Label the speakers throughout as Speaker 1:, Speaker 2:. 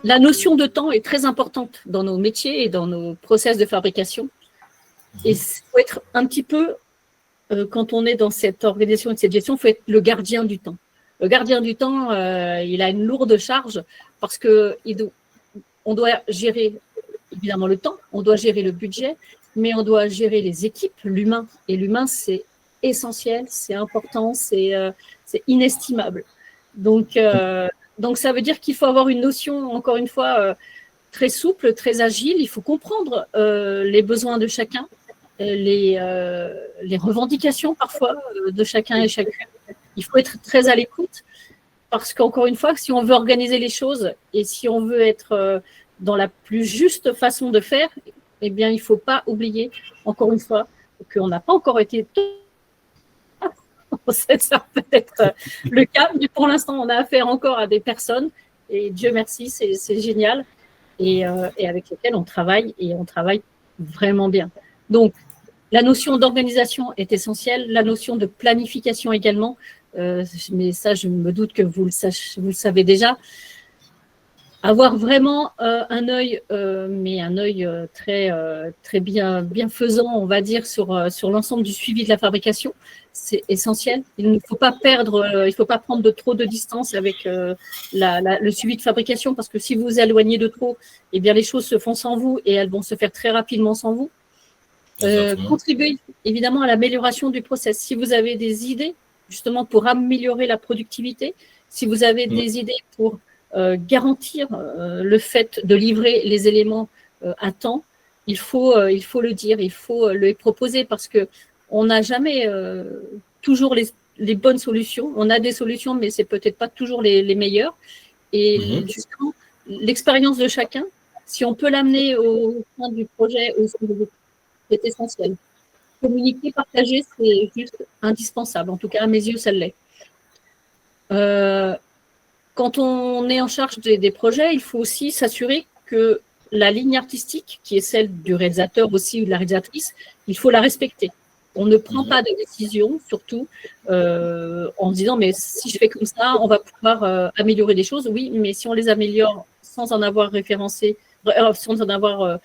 Speaker 1: la notion de temps est très importante dans nos métiers et dans nos process de fabrication. Et il faut être un petit peu, quand on est dans cette organisation et cette gestion, il faut être le gardien du temps. Le gardien du temps, il a une lourde charge parce qu'on doit gérer évidemment le temps, on doit gérer le budget, mais on doit gérer les équipes, l'humain. Et l'humain, c'est essentiel, c'est important, c'est inestimable. Donc, ça veut dire qu'il faut avoir une notion, encore une fois, très souple, très agile. Il faut comprendre les besoins de chacun, les revendications parfois de chacun et chacune. Il faut être très à l'écoute parce qu'encore une fois, si on veut organiser les choses et si on veut être dans la plus juste façon de faire, eh bien, il ne faut pas oublier, encore une fois, qu'on n'a pas encore été... Ça peut être le cas, mais pour l'instant, on a affaire encore à des personnes, et Dieu merci, c'est génial, et avec lesquelles on travaille, et on travaille vraiment bien. Donc, la notion d'organisation est essentielle, la notion de planification également, mais ça, je me doute que vous le savez déjà. Avoir vraiment un œil, mais un œil très bienfaisant, on va dire, sur l'ensemble du suivi de la fabrication, c'est essentiel. Il ne faut pas il faut pas prendre trop de distance avec le suivi de fabrication, parce que si vous vous éloignez de trop, eh bien les choses se font sans vous et elles vont se faire très rapidement sans vous. Contribuer évidemment à l'amélioration du process. Si vous avez des idées justement pour améliorer la productivité, si vous avez des idées pour garantir le fait de livrer les éléments à temps, il faut le dire, il faut le proposer, parce qu'on n'a jamais toujours les bonnes solutions. On a des solutions, mais ce n'est peut-être pas toujours les meilleures. Et justement, l'expérience de chacun, si on peut l'amener au sein du projet, c'est essentiel. Communiquer, partager, c'est juste indispensable. En tout cas, à mes yeux, ça l'est. Quand on est en charge des projets, il faut aussi s'assurer que la ligne artistique, qui est celle du réalisateur aussi ou de la réalisatrice, il faut la respecter. On ne prend pas de décision, surtout en se disant, mais si je fais comme ça, on va pouvoir améliorer les choses. Oui, mais si on les améliore sans en avoir référencé, sans en avoir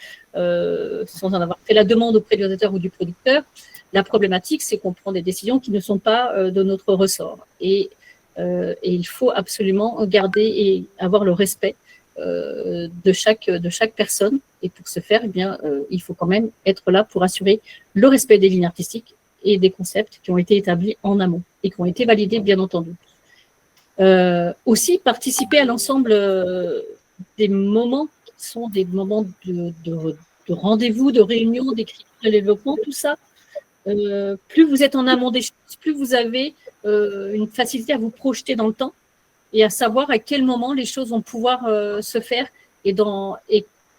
Speaker 1: fait la demande au réalisateur ou du producteur, la problématique, c'est qu'on prend des décisions qui ne sont pas de notre ressort. Et il faut absolument garder et avoir le respect de chaque personne. Et pour ce faire, eh bien, il faut quand même être là pour assurer le respect des lignes artistiques et des concepts qui ont été établis en amont et qui ont été validés, bien entendu. Aussi, participer à l'ensemble des moments qui sont des moments de rendez-vous, de réunion, d'écriture, de développement, tout ça. Plus vous êtes en amont des choses, plus vous avez une facilité à vous projeter dans le temps et à savoir à quel moment les choses vont pouvoir se faire et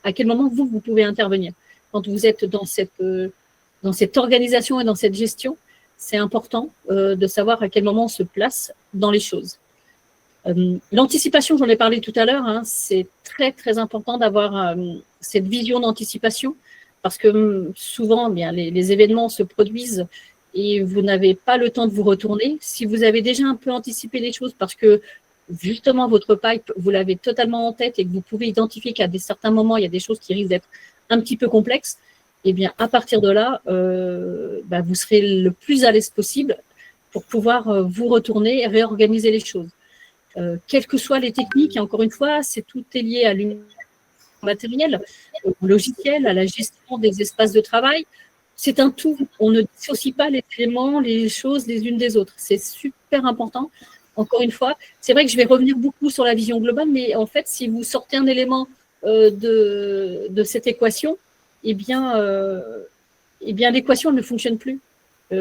Speaker 1: à quel moment vous pouvez intervenir. Quand vous êtes dans cette organisation et dans cette gestion, c'est important de savoir à quel moment on se place dans les choses. L'anticipation, j'en ai parlé tout à l'heure, hein, c'est très, très important d'avoir cette vision d'anticipation, parce que souvent, bien, les événements se produisent et vous n'avez pas le temps de vous retourner. Si vous avez déjà un peu anticipé les choses parce que justement votre pipe, vous l'avez totalement en tête et que vous pouvez identifier qu'à certains moments, il y a des choses qui risquent d'être un petit peu complexes, eh bien, à partir de là, vous serez le plus à l'aise possible pour pouvoir vous retourner et réorganiser les choses. Quelles que soient les techniques, et encore une fois, tout est lié à l'unité matériel, au logiciel, à la gestion des espaces de travail. C'est un tout. On ne dissocie pas les éléments, les choses les unes des autres. C'est super important. Encore une fois, c'est vrai que je vais revenir beaucoup sur la vision globale, mais en fait, si vous sortez un élément de cette équation, eh bien l'équation ne fonctionne plus.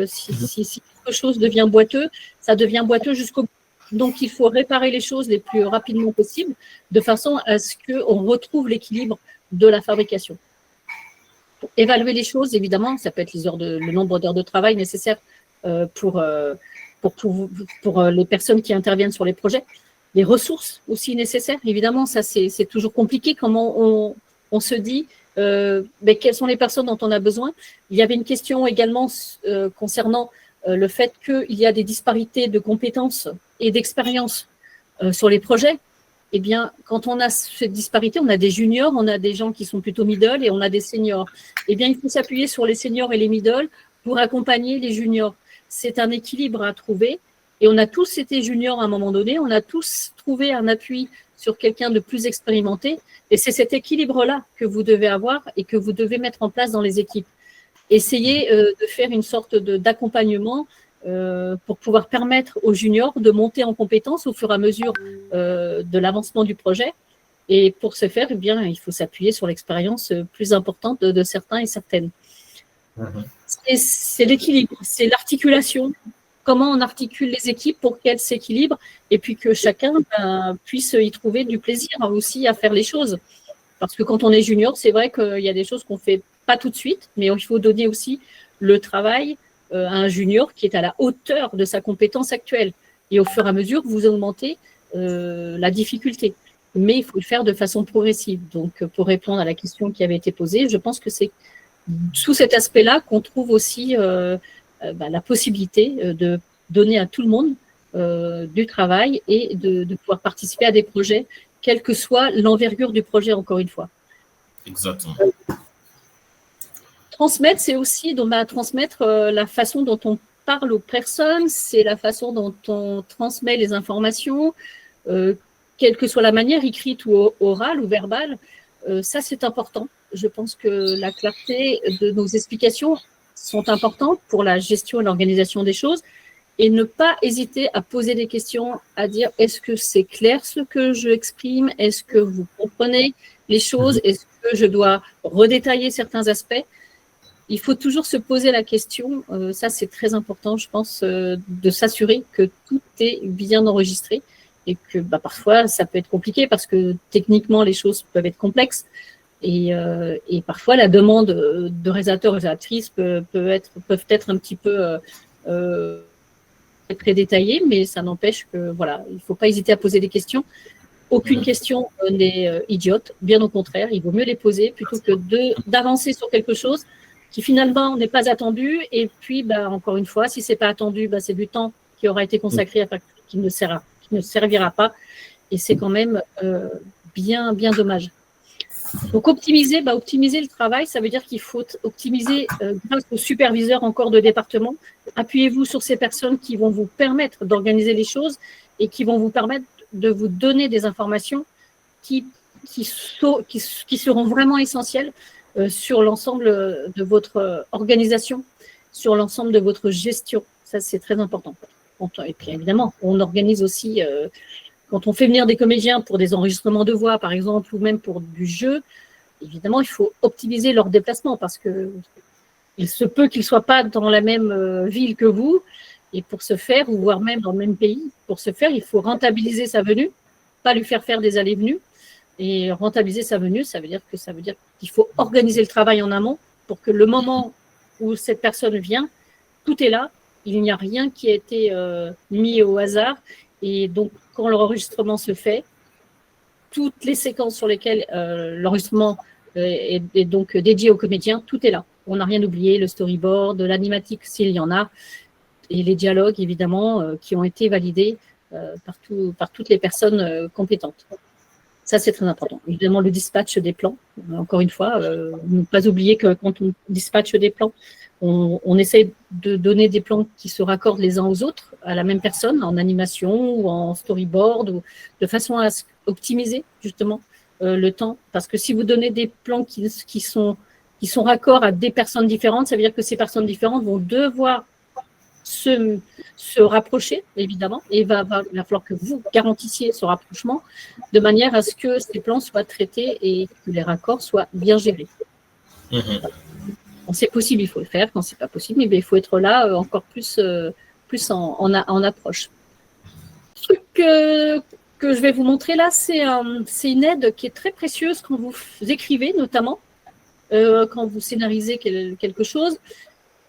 Speaker 1: Si quelque chose devient boiteux, ça devient boiteux jusqu'au bout. Donc, il faut réparer les choses les plus rapidement possible, de façon à ce qu'on retrouve l'équilibre de la fabrication. Pour évaluer les choses, évidemment, ça peut être le nombre d'heures de travail nécessaires pour les personnes qui interviennent sur les projets, les ressources aussi nécessaires. Évidemment, ça, c'est toujours compliqué. Comment on se dit quelles sont les personnes dont on a besoin. Il y avait une question également concernant le fait qu'il y a des disparités de compétences et d'expérience sur les projets. eh bien, quand on a cette disparité, on a des juniors, on a des gens qui sont plutôt middle et on a des seniors. Eh bien, il faut s'appuyer sur les seniors et les middle pour accompagner les juniors. C'est un équilibre à trouver. Et on a tous été juniors à un moment donné, on a tous trouvé un appui sur quelqu'un de plus expérimenté. Et c'est cet équilibre-là que vous devez avoir et que vous devez mettre en place dans les équipes. Essayez de faire une sorte d'accompagnement pour pouvoir permettre aux juniors de monter en compétences au fur et à mesure de l'avancement du projet. Et pour ce faire, eh bien, il faut s'appuyer sur l'expérience plus importante de certains et certaines. C'est l'équilibre, c'est l'articulation. Comment on articule les équipes pour qu'elles s'équilibrent et puis que chacun puisse y trouver du plaisir aussi à faire les choses. Parce que quand on est junior, c'est vrai qu'il y a des choses qu'on ne fait pas tout de suite, mais il faut donner aussi le travail à un junior qui est à la hauteur de sa compétence actuelle. Et au fur et à mesure, vous augmentez la difficulté. Mais il faut le faire de façon progressive. Donc, pour répondre à la question qui avait été posée, je pense que c'est sous cet aspect-là qu'on trouve aussi la possibilité de donner à tout le monde du travail et de pouvoir participer à des projets, quelle que soit l'envergure du projet, encore une fois.
Speaker 2: Exactement.
Speaker 1: Transmettre, c'est aussi transmettre la façon dont on parle aux personnes, c'est la façon dont on transmet les informations, quelle que soit la manière, écrite ou orale ou verbale. Ça, c'est important. Je pense que la clarté de nos explications sont importantes pour la gestion et l'organisation des choses. Et ne pas hésiter à poser des questions, à dire est-ce que c'est clair ce que je exprime? Est-ce que vous comprenez les choses? Est-ce que je dois redétailler certains aspects? Il faut toujours se poser la question, ça c'est très important, je pense, de s'assurer que tout est bien enregistré et que parfois ça peut être compliqué parce que techniquement les choses peuvent être complexes et parfois la demande de réalisateurs et réalisatrices peuvent être un petit peu très détaillé, mais ça n'empêche que voilà, il ne faut pas hésiter à poser des questions. Aucune question n'est idiote, bien au contraire, il vaut mieux les poser plutôt que d'avancer sur quelque chose qui finalement n'est pas attendu. Et puis, encore une fois, si ce n'est pas attendu, c'est du temps qui aura été consacré à quelque chose qui ne servira pas. Et c'est quand même bien dommage. Donc, optimiser le travail, ça veut dire qu'il faut optimiser grâce aux superviseurs encore de département. Appuyez-vous sur ces personnes qui vont vous permettre d'organiser les choses et qui vont vous permettre de vous donner des informations qui seront vraiment essentielles sur l'ensemble de votre organisation, sur l'ensemble de votre gestion. Ça, c'est très important. Et puis, évidemment, on organise aussi... quand on fait venir des comédiens pour des enregistrements de voix, par exemple, ou même pour du jeu, évidemment, il faut optimiser leur déplacement parce qu'il se peut qu'ils ne soient pas dans la même ville que vous. Et pour ce faire, ou voire même dans le même pays, pour ce faire, il faut rentabiliser sa venue, pas lui faire des allées-venues. Et rentabiliser sa venue, ça veut dire qu'il faut organiser le travail en amont pour que le moment où cette personne vient, tout est là. Il n'y a rien qui a été mis au hasard. Et donc, quand l'enregistrement se fait, toutes les séquences sur lesquelles l'enregistrement est donc dédié aux comédiens, tout est là. On n'a rien oublié, le storyboard, l'animatique s'il y en a, et les dialogues, évidemment, qui ont été validés par toutes les personnes compétentes. Ça, c'est très important. Évidemment, le dispatch des plans, encore une fois, ne pas oublier que quand on dispatche des plans, on essaie de donner des plans qui se raccordent les uns aux autres, à la même personne, en animation ou en storyboard, ou de façon à optimiser justement le temps. Parce que si vous donnez des plans qui sont raccords à des personnes différentes, ça veut dire que ces personnes différentes vont devoir se rapprocher, évidemment, et il va falloir que vous garantissiez ce rapprochement de manière à ce que ces plans soient traités et que les raccords soient bien gérés. Quand c'est possible, il faut le faire. Quand c'est pas possible, il faut être là encore plus en approche. Le truc que je vais vous montrer là, c'est une aide qui est très précieuse quand vous écrivez, notamment quand vous scénarisez quelque chose.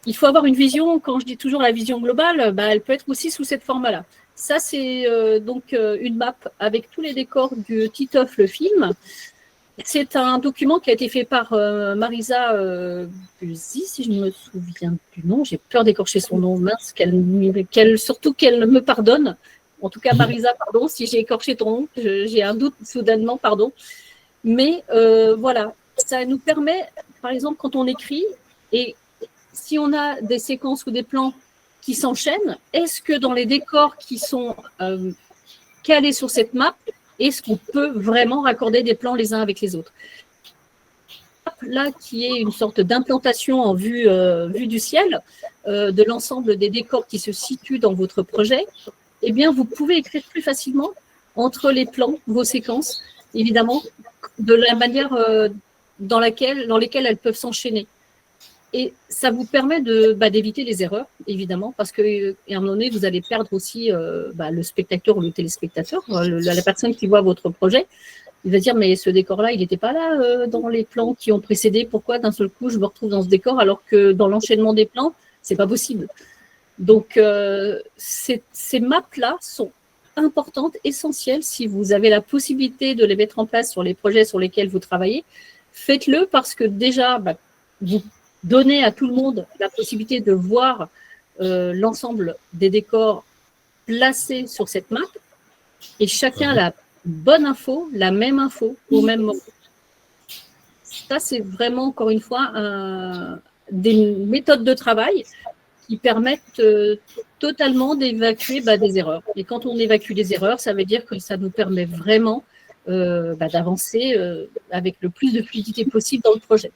Speaker 1: Il faut avoir une vision. Quand je dis toujours la vision globale, elle peut être aussi sous cette forme-là. Ça, c'est donc une map avec tous les décors du Titeuf, le film. C'est un document qui a été fait par Marisa Buzzi, si je me souviens du nom. J'ai peur d'écorcher son nom, mince, surtout qu'elle me pardonne. En tout cas, Marisa, pardon, si j'ai écorché ton nom, j'ai un doute soudainement, pardon. Mais voilà, ça nous permet, par exemple, quand on écrit, et si on a des séquences ou des plans qui s'enchaînent, est-ce que dans les décors qui sont calés sur cette map, est-ce qu'on peut vraiment raccorder des plans les uns avec les autres? Là, qui est une sorte d'implantation en vue du ciel de l'ensemble des décors qui se situent dans votre projet, eh bien, vous pouvez écrire plus facilement entre les plans, vos séquences, évidemment, de la manière dans lesquelles elles peuvent s'enchaîner. Et ça vous permet d'éviter les erreurs, évidemment, parce qu'à un moment donné, vous allez perdre aussi le spectateur ou le téléspectateur, la personne qui voit votre projet. Il va dire, mais ce décor-là, il n'était pas là dans les plans qui ont précédé. Pourquoi d'un seul coup, je me retrouve dans ce décor alors que dans l'enchaînement des plans, ce n'est pas possible. Donc, ces maps-là sont importantes, essentielles. Si vous avez la possibilité de les mettre en place sur les projets sur lesquels vous travaillez, faites-le parce que déjà, vous donnez à tout le monde la possibilité de voir l'ensemble des décors placés sur cette map et chacun la bonne info, la même info au même moment. Ça, c'est vraiment, encore une fois, des méthodes de travail qui permettent totalement d'évacuer des erreurs. Et quand on évacue les erreurs, ça veut dire que ça nous permet vraiment d'avancer avec le plus de fluidité possible dans le projet.